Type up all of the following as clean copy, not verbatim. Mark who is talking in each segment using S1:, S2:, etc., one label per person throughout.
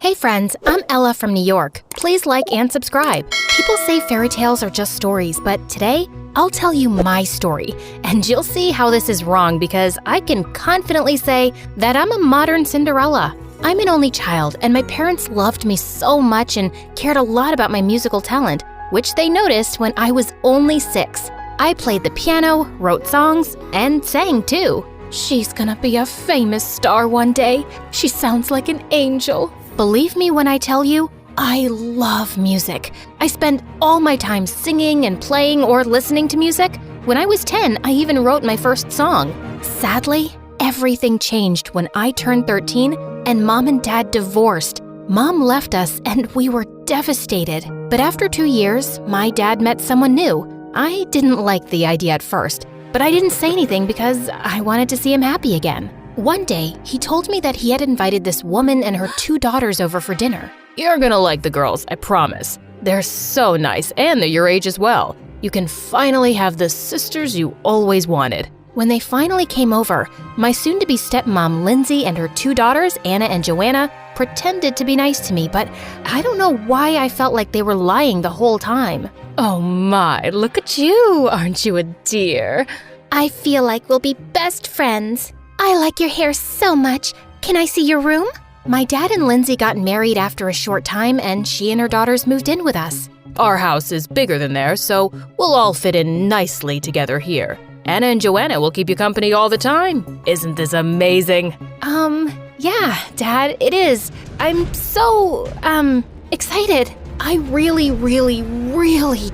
S1: Hey friends, I'm Ella from New York. Please like and subscribe. People say fairy tales are just stories, but today, I'll tell you my story. And you'll see how this is wrong because I can confidently say that I'm a modern Cinderella. I'm an only child, and my parents loved me so much and cared a lot about my musical talent, which they noticed when I was only 6. I played the piano, wrote songs, and sang too. She's gonna be a famous star one day. She sounds like an angel. Believe me when I tell you, I love music. I spend all my time singing and playing or listening to music. When I was 10, I even wrote my first song. Sadly, everything changed when I turned 13 and Mom and Dad divorced. Mom left us and we were devastated. But after 2 years, my dad met someone new. I didn't like the idea at first, but I didn't say anything because I wanted to see him happy again. One day, he told me that he had invited this woman and her 2 daughters over for dinner.
S2: You're gonna like the girls, I promise. They're so nice, and they're your age as well. You can finally have the sisters you always wanted.
S1: When they finally came over, my soon-to-be stepmom Lindsay and her 2 daughters, Anna and Joanna, pretended to be nice to me, but I don't know why I felt like they were lying the whole time.
S2: Oh my, look at you, aren't you a dear?
S3: I feel like we'll be best friends. I like your hair so much. Can I see your room?
S1: My dad and Lindsay got married after a short time, and she and her daughters moved in with us.
S2: Our house is bigger than theirs, so we'll all fit in nicely together here. Anna and Joanna will keep you company all the time. Isn't this amazing?
S1: Yeah, Dad, it is. I'm so, excited. I really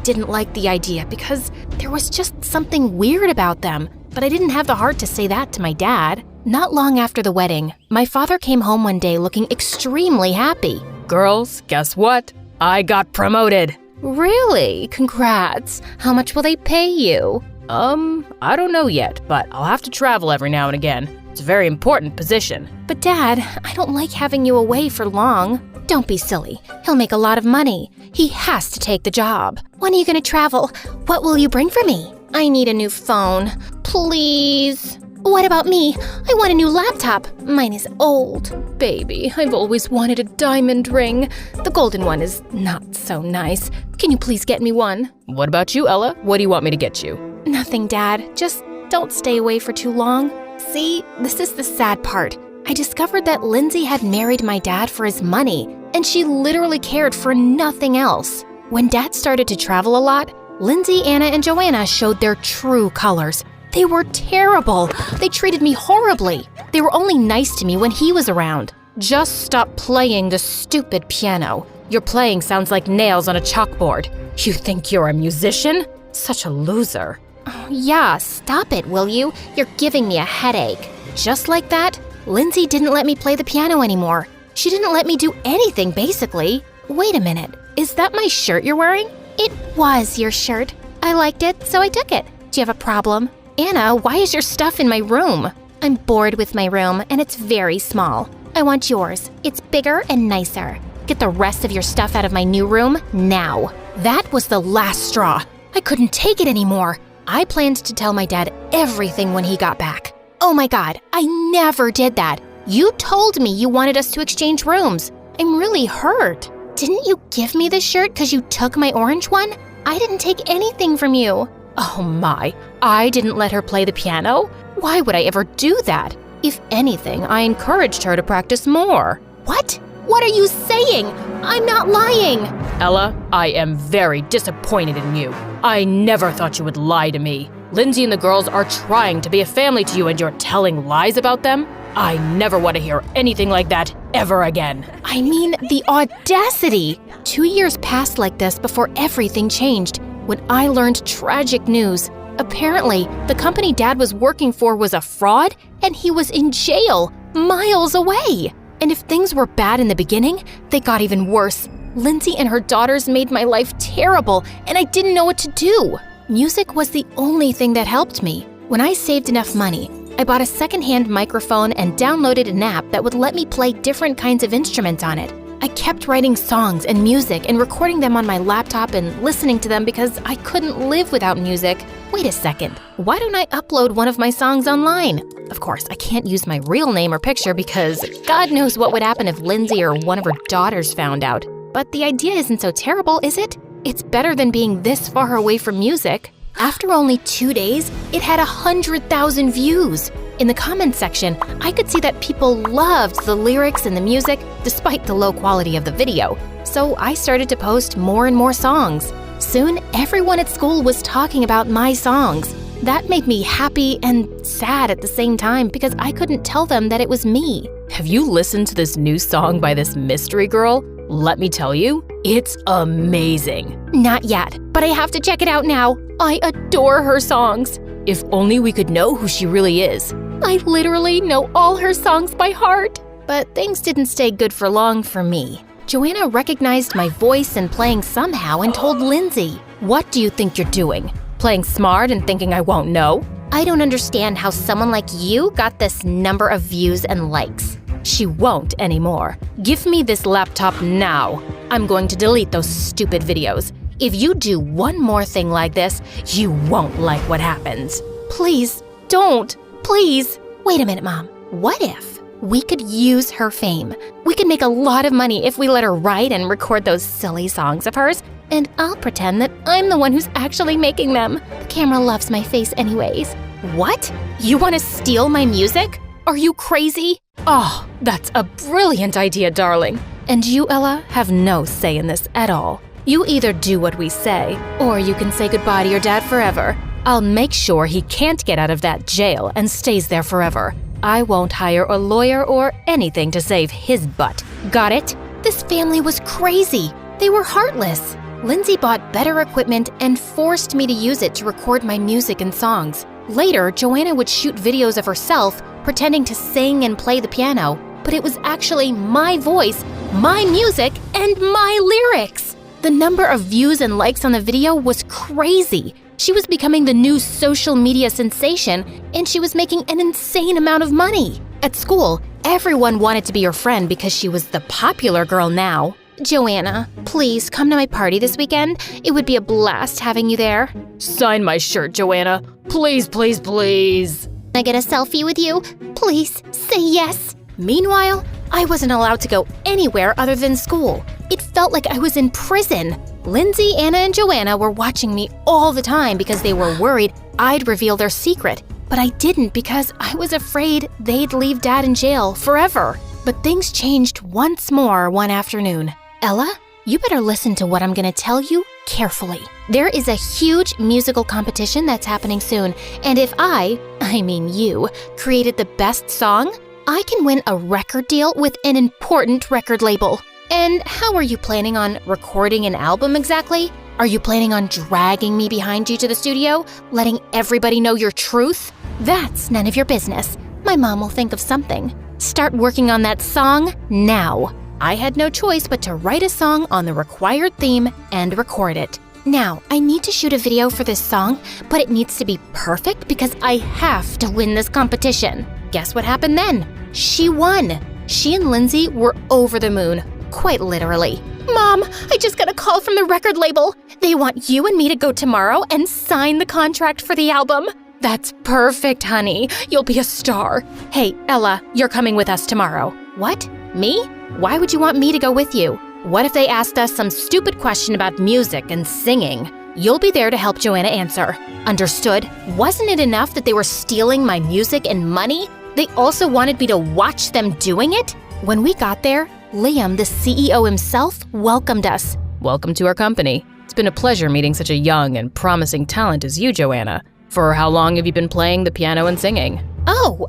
S1: didn't like the idea because there was just something weird about them. But I didn't have the heart to say that to my dad. Not long after the wedding, my father came home one day looking extremely happy.
S2: Girls, guess what? I got promoted.
S1: Really? Congrats. How much will they pay you?
S2: I don't know yet, but I'll have to travel every now and again. It's a very important position.
S1: But Dad, I don't like having you away for long. Don't be silly. He'll make a lot of money. He has to take the job.
S3: When are you going to travel? What will you bring for me?
S1: I need a new phone. Please.
S3: What about me? I want a new laptop. Mine is old.
S1: Baby, I've always wanted a diamond ring. The golden one is not so nice. Can you please get me one?
S2: What about you, Ella? What do you want me to get you?
S1: Nothing, Dad. Just don't stay away for too long. See, this is the sad part. I discovered that Lindsay had married my dad for his money, and she literally cared for nothing else. When Dad started to travel a lot, Lindsay, Anna, and Joanna showed their true colors. They were terrible. They treated me horribly. They were only nice to me when he was around. Just stop playing the stupid piano. Your playing sounds like nails on a chalkboard. You think you're a musician? Such a loser.
S3: Oh, yeah, stop it, will you? You're giving me a headache.
S1: Just like that, Lindsay didn't let me play the piano anymore. She didn't let me do anything, basically. Wait a minute. Is that my shirt you're wearing?
S3: It was your shirt. I liked it, so I took it. Do you have a problem?
S1: Anna, why is your stuff in my room?
S3: I'm bored with my room, and it's very small. I want yours. It's bigger and nicer.
S1: Get the rest of your stuff out of my new room now. That was the last straw. I couldn't take it anymore. I planned to tell my dad everything when he got back. Oh my God, I never did that. You told me you wanted us to exchange rooms. I'm really hurt.
S3: Didn't you give me this shirt because you took my orange one? I didn't take anything from you.
S1: Oh my, I didn't let her play the piano? Why would I ever do that? If anything, I encouraged her to practice more.
S3: What? What are you saying? I'm not lying.
S2: Ella, I am very disappointed in you. I never thought you would lie to me. Lindsay and the girls are trying to be a family to you and you're telling lies about them? I never want to hear anything like that ever again.
S1: I mean, the audacity! 2 years passed like this before everything changed. When I learned tragic news, apparently the company Dad was working for was a fraud and he was in jail, miles away. And if things were bad in the beginning, they got even worse. Lindsay and her daughters made my life terrible and I didn't know what to do. Music was the only thing that helped me. When I saved enough money, I bought a secondhand microphone and downloaded an app that would let me play different kinds of instruments on it. I kept writing songs and music and recording them on my laptop and listening to them because I couldn't live without music. Wait a second, why don't I upload one of my songs online? Of course, I can't use my real name or picture because God knows what would happen if Lindsay or one of her daughters found out. But the idea isn't so terrible, is it? It's better than being this far away from music. After only 2 days, it had 100,000 views. In the comments section, I could see that people loved the lyrics and the music despite the low quality of the video. So I started to post more and more songs. Soon, everyone at school was talking about my songs. That made me happy and sad at the same time because I couldn't tell them that it was me.
S2: Have you listened to this new song by this mystery girl? Let me tell you, it's amazing.
S1: Not yet, but I have to check it out now. I adore her songs.
S2: If only we could know who she really is.
S1: I literally know all her songs by heart. But things didn't stay good for long for me. Joanna recognized my voice and playing somehow and told Lindsay.
S2: What do you think you're doing? Playing smart and thinking I won't know?
S1: I don't understand how someone like you got this number of views and likes.
S2: She won't anymore. Give me this laptop now. I'm going to delete those stupid videos. If you do one more thing like this, you won't like what happens.
S1: Please, don't. Please. Wait a minute, Mom. What if we could use her fame? We could make a lot of money if we let her write and record those silly songs of hers, and I'll pretend that I'm the one who's actually making them. The camera loves my face anyways. What? You want to steal my music? Are you crazy?
S2: Oh, that's a brilliant idea, darling.
S1: And you, Ella, have no say in this at all. You either do what we say, or you can say goodbye to your dad forever.
S2: I'll make sure he can't get out of that jail and stays there forever. I won't hire a lawyer or anything to save his butt. Got it?
S1: This family was crazy. They were heartless. Lindsay bought better equipment and forced me to use it to record my music and songs. Later, Joanna would shoot videos of herself pretending to sing and play the piano, but it was actually my voice, my music, and my lyrics. The number of views and likes on the video was crazy. She was becoming the new social media sensation, and she was making an insane amount of money. At school, everyone wanted to be her friend because she was the popular girl now. Joanna, please come to my party this weekend. It would be a blast having you there.
S2: Sign my shirt, Joanna. Please, please, please.
S3: Can I get a selfie with you? Please, say yes.
S1: Meanwhile, I wasn't allowed to go anywhere other than school. It felt like I was in prison. Lindsay, Anna, and Joanna were watching me all the time because they were worried I'd reveal their secret. But I didn't because I was afraid they'd leave Dad in jail forever. But things changed once more one afternoon. Ella, you better listen to what I'm going to tell you carefully. There is a huge musical competition that's happening soon, and if I mean you, created the best song, I can win a record deal with an important record label. And how are you planning on recording an album exactly? Are you planning on dragging me behind you to the studio, letting everybody know your truth? That's none of your business. My mom will think of something. Start working on that song now. I had no choice but to write a song on the required theme and record it. Now, I need to shoot a video for this song, but it needs to be perfect because I have to win this competition. Guess what happened then? She won. She and Lindsay were over the moon, quite literally. Mom, I just got a call from the record label. They want you and me to go tomorrow and sign the contract for the album. That's perfect, honey. You'll be a star. Hey, Ella, you're coming with us tomorrow. What? Me? Why would you want me to go with you? What if they asked us some stupid question about music and singing? You'll be there to help Joanna answer. Understood? Wasn't it enough that they were stealing my music and money? They also wanted me to watch them doing it? When we got there, Liam, the CEO himself, welcomed us.
S2: Welcome to our company. It's been a pleasure meeting such a young and promising talent as you, Joanna. For how long have you been playing the piano and singing?
S1: Oh,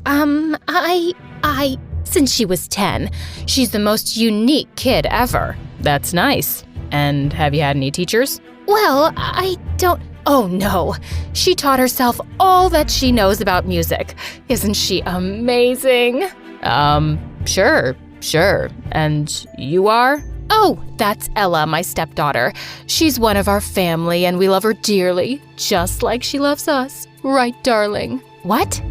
S1: since she was 10. She's the most unique kid ever.
S2: That's nice. And have you had any teachers?
S1: Well, I don't... Oh no, she taught herself all that she knows about music. Isn't she amazing?
S2: Sure. And you are?
S1: Oh, that's Ella, my stepdaughter. She's one of our family and we love her dearly, just like she loves us. Right, darling? What?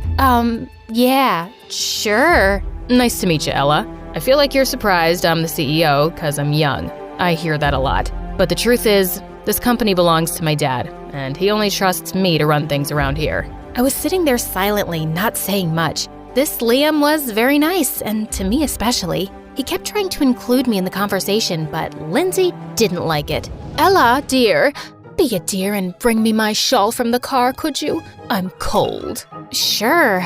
S1: Yeah, sure.
S2: Nice to meet you, Ella. I feel like you're surprised I'm the CEO because I'm young. I hear that a lot. But the truth is, this company belongs to my dad. and he only trusts me to run things around here.
S1: I was sitting there silently, not saying much. This Liam was very nice, and to me especially. He kept trying to include me in the conversation, but Lindsay didn't like it. Ella, dear, be a dear and bring me my shawl from the car, could you? I'm cold. Sure.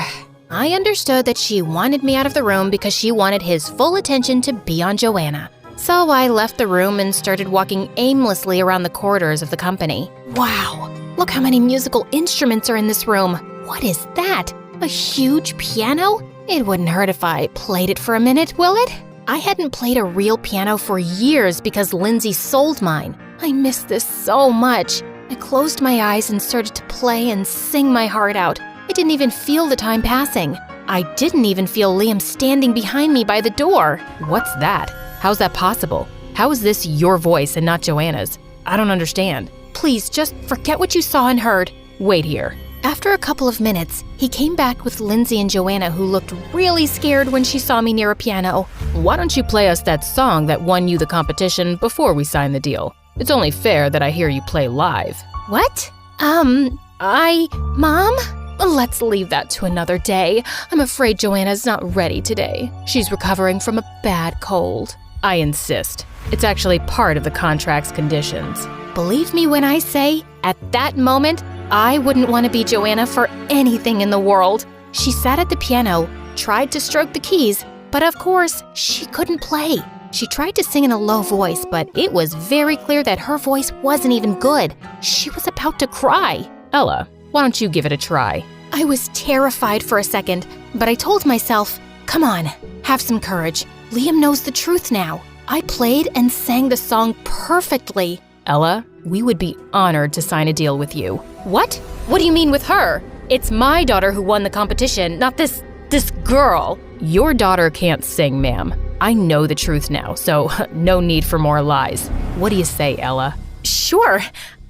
S1: I understood that she wanted me out of the room because she wanted his full attention to be on Joanna. So I left the room and started walking aimlessly around the corridors of the company. Wow, look how many musical instruments are in this room. What is that? A huge piano? It wouldn't hurt if I played it for a minute, will it? I hadn't played a real piano for years because Lindsay sold mine. I miss this so much. I closed my eyes and started to play and sing my heart out. I didn't even feel the time passing. I didn't even feel Liam standing behind me by the door.
S2: What's that? How's that possible? How is this your voice and not Joanna's? I don't understand.
S1: Please, just forget what you saw and heard.
S2: Wait here.
S1: After a couple of minutes, he came back with Lindsay and Joanna, who looked really scared when she saw me near a piano.
S2: Why don't you play us that song that won you the competition before we sign the deal? It's only fair that I hear you play live.
S1: What? Mom? Let's leave that to another day. I'm afraid Joanna's not ready today. She's recovering from a bad cold.
S2: I insist. It's actually part of the contract's conditions.
S1: Believe me when I say, at that moment, I wouldn't want to be Joanna for anything in the world. She sat at the piano, tried to stroke the keys, but of course, she couldn't play. She tried to sing in a low voice, but it was very clear that her voice wasn't even good. She was about to cry.
S2: Ella, why don't you give it a try?
S1: I was terrified for a second, but I told myself, come on, have some courage. Liam knows the truth now. I played and sang the song perfectly.
S2: Ella, we would be honored to sign a deal with you.
S1: What? What do you mean with her?
S2: It's my daughter who won the competition, not this girl. Your daughter can't sing, ma'am. I know the truth now, so no need for more lies. What do you say, Ella?
S1: Sure.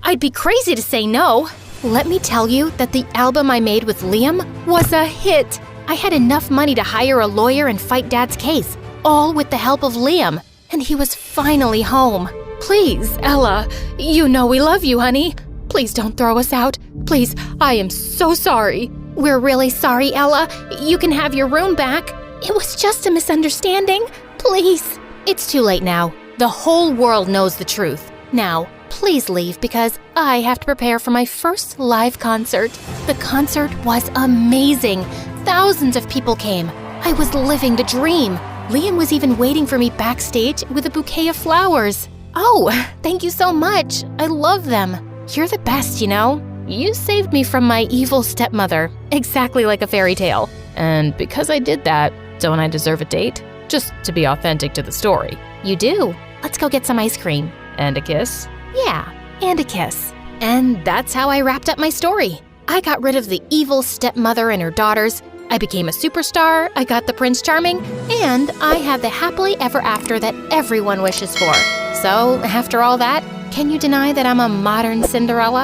S1: I'd be crazy to say no. Let me tell you that the album I made with Liam was a hit. I had enough money to hire a lawyer and fight Dad's case, all with the help of Liam, and he was finally home. Please, Ella, you know we love you, honey. Please don't throw us out. Please, I am so sorry. We're really sorry, Ella. You can have your room back. It was just a misunderstanding. Please. It's too late now. The whole world knows the truth. Now, please leave because I have to prepare for my first live concert. The concert was amazing. Thousands of people came. I was living the dream. Liam was even waiting for me backstage with a bouquet of flowers. Oh, thank you so much. I love them. You're the best, you know. You saved me from my evil stepmother, exactly like a fairy tale.
S2: And because I did that, don't I deserve a date? Just to be authentic to the story.
S1: You do. Let's go get some ice cream.
S2: And a kiss?
S1: Yeah, and a kiss. And that's how I wrapped up my story. I got rid of the evil stepmother and her daughters. I became a superstar, I got the Prince Charming, and I had the happily ever after that everyone wishes for. So, after all that, can you deny that I'm a modern Cinderella?